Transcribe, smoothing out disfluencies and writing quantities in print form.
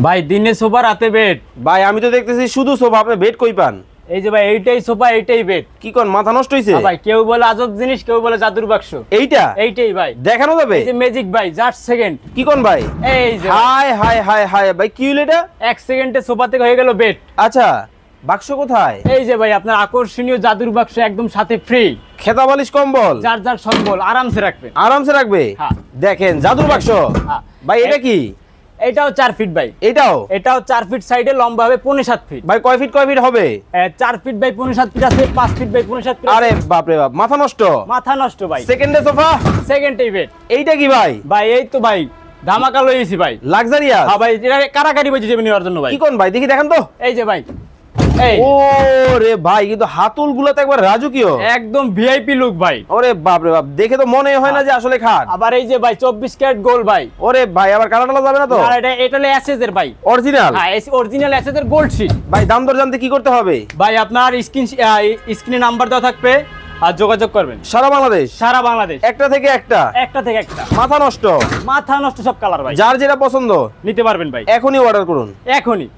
ভাই দিনে সোফা রাতে বেড। ভাই আমি তো দেখতেছি শুধু সোফা, আপনি বেড কই পান? এই যে ভাই এইটাই সোফা এইটাই বেড। কি কোন মাথা নষ্ট হইছে? ভাই কেউ বলে আজব জিনিস, কেউ বলে জাদুর বাক্স। এইটাই ভাই দেখানো যাবে? এই যে ম্যাজিক ভাই, জাস্ট সেকেন্ড। কি কোন ভাই? এই যে হাই হাই হাই হাই ভাই, কি হলো এটা? এক সেকেন্ডে সোফা থেকে হয়ে গেল বেড। আচ্ছা, বাক্স কোথায়? এই যে ভাই আপনার আকর্ষণীয় জাদুর বাক্স একদম সাথে ফ্রি। খেতা বালিশ কম্বল যার যার সম্বল আরামসে রাখবেন। আরামসে রাখবে? হ্যাঁ। দেখেন জাদুর বাক্স। হ্যাঁ। ভাই এটা কি? এটাও 4 ফিট ভাই। এটাও 4 ফিট, সাইডে লম্বা হবে 5.7 ফিট। ভাই কয় ফিট হবে? 4 ফিট বাই 5.7 ফিট আছে, 5 ফিট বাই 5.7 ফিট। আরে বাপ রে বাপ, মাথা নষ্ট। মাথা নষ্ট ভাই। সেকেন্ডে সোফা, সেকেন্ডেই বেড। এইটা কি ভাই? ভাই এই তো ভাই ধামাকা লইছি ভাই, লাক্সারিয়াস। হ্যাঁ ভাই, এটা কারাকারি বাজে যাবে নেওয়ার জন্য ভাই। কি কোন ভাই, দেখি দেখান তো। এই যে ভাই, এই ও রে ভাই, কিন্তু হাতুল গুলো তো একবার রাজকীয়, একদম ভিআইপি লুক ভাই। ওরে বাপ রে বাপ, দেখে তো মনে হয় না যে আসলে খাট। আবার এই যে ভাই 24 ক্যারেট গোল্ড ভাই। ওরে ভাই, আবার কালার টালা যাবে না তো? আর এটা হলো এসএস এর ভাই, অরিজিনাল। হ্যাঁ অরিজিনাল এসএস এর গোল্ড শীট। ভাই দাম দর জানতে কি করতে হবে? ভাই আপনার স্ক্রিনে নাম্বার দেওয়া থাকবে আর যোগাযোগ করবেন। সারা বাংলাদেশ? সারা বাংলাদেশ। একটা থেকে একটা? একটা থেকে একটা। মাথা নষ্ট? মাথা নষ্ট সব কালার ভাই, যার যেটা পছন্দ নিতে পারবেন ভাই। এখনই অর্ডার করুন। এখনই।